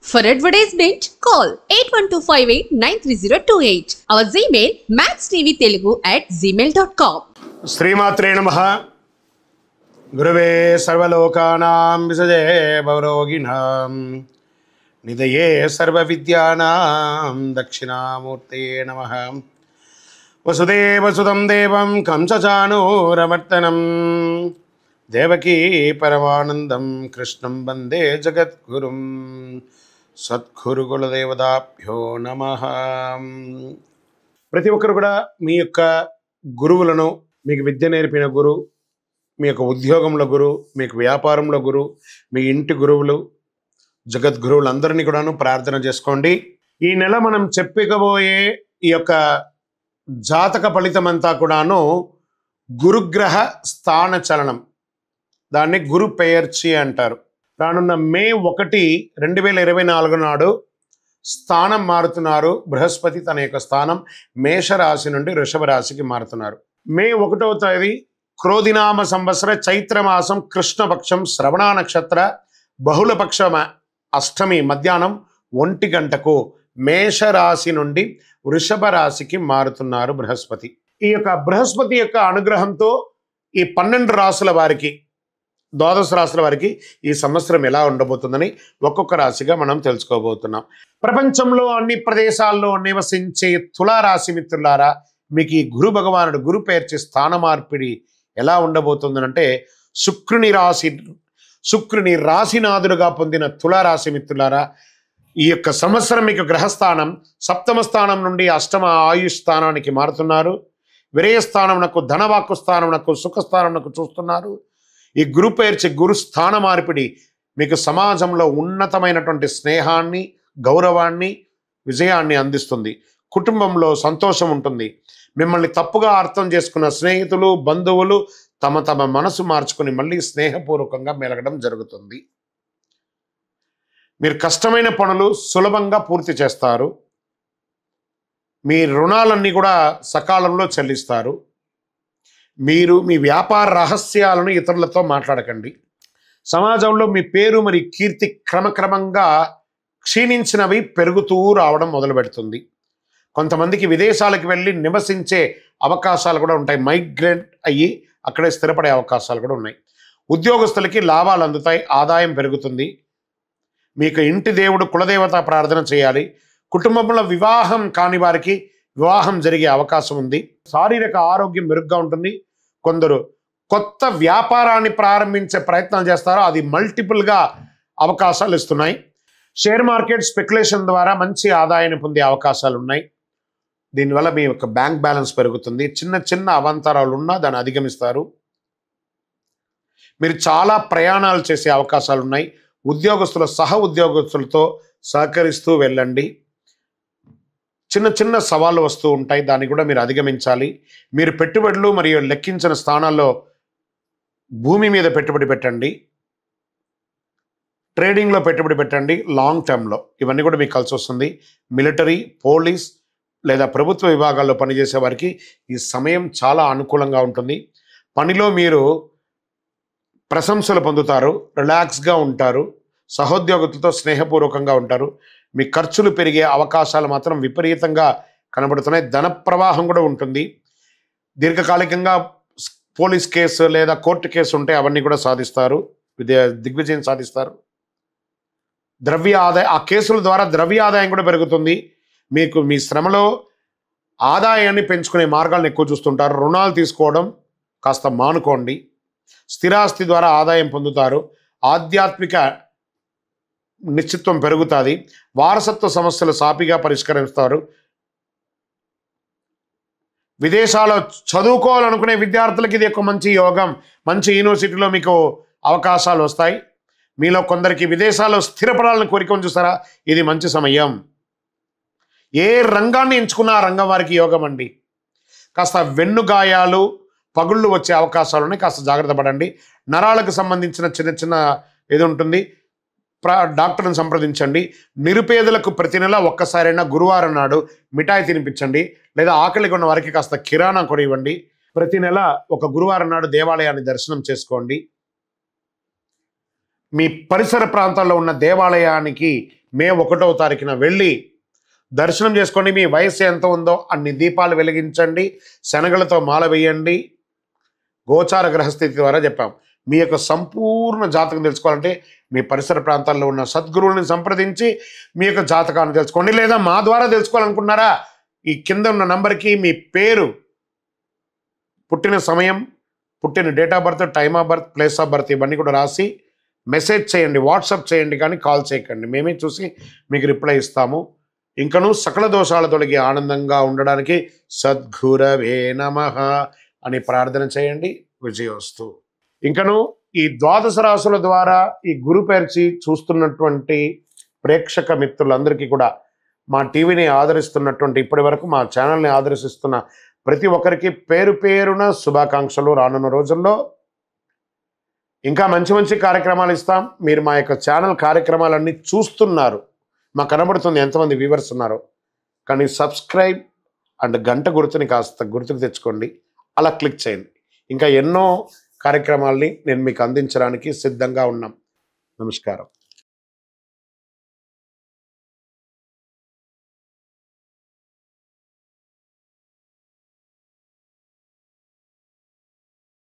For advertisement, call 8125893028. Our Gmail maxtvtelugu@gmail.com. శ్రీమాత్రే నమః. గురవే సర్వలోకానాం విసజే భవరోగిణాం నిధయే సర్వవిద్యానాం దక్షిణామూర్తే నమః. వసుదేవసుతం దేవం కంసచానూరమర్దనం దేవకీ పరమానందం కృష్ణం వందే జగద్గురుం. సద్గురుకులదేవతాభ్యో నమః. ప్రతి ఒక్కరు కూడా మీ యొక్క గురువులను, మీకు విద్య నేర్పిన గురువు, మీ యొక్క ఉద్యోగంలో గురువు, మీకు వ్యాపారంలో గురువు, మీ ఇంటి గురువులు, జగద్గురువులందరినీ కూడాను ప్రార్థన చేసుకోండి. ఈ నెల మనం చెప్పుకోబోయే ఈ యొక్క జాతక ఫలితమంతా కూడాను గురుగ్రహ స్థాన చలనం, దాన్ని గురు పెయర్చి అంటారు. రానున్న మే 1, 2024 నాడు స్థానం మారుతున్నారు. బృహస్పతి తన యొక్క స్థానం మేషరాశి నుండి వృషభ రాశికి మారుతున్నారు. మే 1వ తేదీ క్రోధినామ సంవత్సర చైత్రమాసం కృష్ణపక్షం శ్రవణ నక్షత్ర బహుళపక్ష అష్టమి మధ్యాహ్నం 1 గంటకు మేషరాశి నుండి వృషభ రాశికి మారుతున్నారు బృహస్పతి. ఈ యొక్క బృహస్పతి యొక్క అనుగ్రహంతో ఈ 12 రాశుల వారికి, ద్వాదశ రాశుల వారికి ఈ సంవత్సరం ఎలా ఉండబోతుందని ఒక్కొక్క రాశిగా మనం తెలుసుకోబోతున్నాం. ప్రపంచంలో అన్ని ప్రదేశాల్లో నివసించే తులారాశి మిత్రులారా, మీకు ఈ గురు భగవానుడు గురు పేర్చి స్థాన మార్పిడి ఎలా ఉండబోతుందనంటే, శుక్రుని రాశినాథుడుగా పొందిన తులారాశి మిత్రులారా, ఈ యొక్క సంవత్సరం మీకు గ్రహస్థానం సప్తమ స్థానం నుండి అష్టమ ఆయుష్ స్థానానికి మారుతున్నారు. విరయస్థానమునకు, ధనవాక్కు స్థానమునకు, సుఖస్థానమునకు చూస్తున్నారు. ఈ గురు పేర్చి గురు స్థాన మార్పిడి మీకు సమాజంలో ఉన్నతమైనటువంటి స్నేహాన్ని, గౌరవాన్ని, విజయాన్ని అందిస్తుంది. కుటుంబంలో సంతోషం ఉంటుంది. మిమ్మల్ని తప్పుగా అర్థం చేసుకున్న స్నేహితులు, బంధువులు తమ మనసు మార్చుకుని మళ్ళీ స్నేహపూర్వకంగా మెలగడం జరుగుతుంది. మీరు కష్టమైన పనులు సులభంగా పూర్తి చేస్తారు. మీ రుణాలన్నీ కూడా సకాలంలో చెల్లిస్తారు. మీరు మీ వ్యాపార రహస్యాలను ఇతరులతో మాట్లాడకండి. సమాజంలో మీ పేరు మరి కీర్తి క్రమక్రమంగా క్షీణించినవి పెరుగుతూ రావడం మొదలు పెడుతుంది. కొంతమందికి విదేశాలకు వెళ్ళి నివసించే అవకాశాలు కూడా ఉంటాయి. మైగ్రేట్ అయ్యి అక్కడే స్థిరపడే అవకాశాలు కూడా ఉన్నాయి. ఉద్యోగస్తులకి లాభాలు అందుతాయి, ఆదాయం పెరుగుతుంది. మీకు ఇంటి దేవుడు కులదేవత ప్రార్థన చేయాలి. కుటుంబంలో వివాహం కాని వారికి వివాహం జరిగే అవకాశం ఉంది. శారీరక ఆరోగ్యం మెరుగ్గా ఉంటుంది. కొందరు కొత్త వ్యాపారాన్ని ప్రారంభించే ప్రయత్నం చేస్తారో అది మల్టిపుల్గా అవకాశాలు ఇస్తున్నాయి. షేర్ మార్కెట్ స్పెక్యులేషన్ ద్వారా మంచి ఆదాయాన్ని పొందే అవకాశాలు ఉన్నాయి. దీనివల్ల మీ యొక్క బ్యాంక్ బ్యాలెన్స్ పెరుగుతుంది. చిన్న చిన్న అవాంతరాలు ఉన్నా దాన్ని అధిగమిస్తారు. మీరు చాలా ప్రయాణాలు చేసే అవకాశాలు ఉన్నాయి. ఉద్యోగస్తుల సహ ఉద్యోగస్తులతో సహకరిస్తూ వెళ్ళండి. చిన్న చిన్న సవాళ్ళు వస్తూ ఉంటాయి, దాన్ని కూడా మీరు అధిగమించాలి. మీరు పెట్టుబడులు మరియు లెక్కించిన స్థానాల్లో భూమి మీద పెట్టుబడి పెట్టండి, ట్రేడింగ్లో పెట్టుబడి పెట్టండి, లాంగ్ టర్మ్లో. ఇవన్నీ కూడా మీకు కలిసి వస్తుంది. మిలిటరీ, పోలీస్ లేదా ప్రభుత్వ విభాగాల్లో పనిచేసే వారికి ఈ సమయం చాలా అనుకూలంగా ఉంటుంది. పనిలో మీరు ప్రశంసలు పొందుతారు, రిలాక్స్గా ఉంటారు, సహోద్యోగులతో స్నేహపూర్వకంగా ఉంటారు. మీ ఖర్చులు పెరిగే అవకాశాలు మాత్రం విపరీతంగా కనబడుతున్నాయి. ధన ప్రవాహం కూడా ఉంటుంది. దీర్ఘకాలికంగా పోలీస్ కేసు లేదా కోర్టు కేసు ఉంటే అవన్నీ కూడా సాధిస్తారు, దిగ్విజయం సాధిస్తారు. ఆ కేసుల ద్వారా ద్రవ్య ఆదాయం కూడా పెరుగుతుంది. మీకు మీ శ్రమలో ఆదాయాన్ని పెంచుకునే మార్గాలను ఎక్కువ చూస్తుంటారు. రుణాలు తీసుకోవడం కాస్త మానుకోండి. స్థిరాస్తి ద్వారా ఆదాయం పొందుతారు. ఆధ్యాత్మిక నిశ్చిత్వం పెరుగుతుంది. వారసత్వ సమస్యలు సాపిగా పరిష్కరిస్తారు. విదేశాల్లో చదువుకోవాలనుకునే విద్యార్థులకి ఇది ఒక మంచి యోగం. మంచి యూనివర్సిటీలో మీకు అవకాశాలు వస్తాయి. మీలో కొందరికి విదేశాల్లో స్థిరపడాలని కోరిక చూస్తారా, ఇది మంచి సమయం. ఏ రంగాన్ని ఎంచుకున్నా ఆ రంగం వారికి యోగం అండి. కాస్త వెన్నుగాయాలు, పగుళ్ళు వచ్చే అవకాశాలు ఉన్నాయి, కాస్త జాగ్రత్త పడండి. నరాలకు సంబంధించిన చిన్న చిన్న ఏది ఉంటుంది, డాక్టర్ని సంప్రదించండి. నిరుపేదలకు ప్రతి నెల ఒక్కసారైనా గురువారం నాడు మిఠాయి తినిపించండి, లేదా ఆకలిగా ఉన్న వారికి కాస్త కిరాణా కొని ఇవ్వండి. ప్రతి నెల ఒక గురువారం నాడు దేవాలయాన్ని దర్శనం చేసుకోండి. మీ పరిసర ప్రాంతాల్లో ఉన్న దేవాలయానికి మే 1వ తారీఖున వెళ్ళి దర్శనం చేసుకోండి. మీ వయసు ఎంత ఉందో అన్ని దీపాలు వెలిగించండి, శనగలతో మాల వేయండి. గోచార గ్రహస్థితి ద్వారా చెప్పాం. మీ యొక్క సంపూర్ణ జాతకం తెలుసుకోవాలంటే మీ పరిసర ప్రాంతాల్లో ఉన్న సద్గురువుని సంప్రదించి మీ యొక్క జాతకాన్ని తెలుసుకోండి. లేదా మా ద్వారా తెలుసుకోవాలనుకున్నారా, ఈ కింద ఉన్న నంబర్కి మీ పేరు, పుట్టిన సమయం, పుట్టిన date of birth, time of birth, place of birth ఇవన్నీ కూడా రాసి మెసేజ్ చేయండి, వాట్సాప్ చేయండి, కానీ కాల్ చేయకండి. మేమే చూసి మీకు రిప్లై ఇస్తాము. ఇంకను సకల దోషాల తొలగి ఆనందంగా ఉండడానికి సద్గురవే నమః అని ప్రార్థన చేయండి. విజయోస్తు. ఇంకను ఈ ద్వాదశ రాశుల ద్వారా ఈ గురు పేర్చి చూస్తున్నటువంటి ప్రేక్షక మిత్రులందరికీ కూడా, మా టీవీని ఆదరిస్తున్నటువంటి, ఇప్పటి వరకు మా ఛానల్ని ఆదరిస్తున్న ప్రతి ఒక్కరికి పేరు పేరున శుభాకాంక్షలు. రానున్న రోజుల్లో ఇంకా మంచి మంచి కార్యక్రమాలు ఇస్తాం. మీరు మా యొక్క ఛానల్ కార్యక్రమాలన్నీ చూస్తున్నారు, మాకు కనబడుతుంది ఎంతమంది వ్యూవర్స్ ఉన్నారో. కానీ సబ్స్క్రైబ్ అండ్ గంట గుర్తుని కాస్త గుర్తుకు తెచ్చుకోండి, అలా క్లిక్ చేయండి. ఇంకా ఎన్నో కార్యక్రమాల్ని నేను మీకు అందించడానికి సిద్ధంగా ఉన్నాం. నమస్కారం.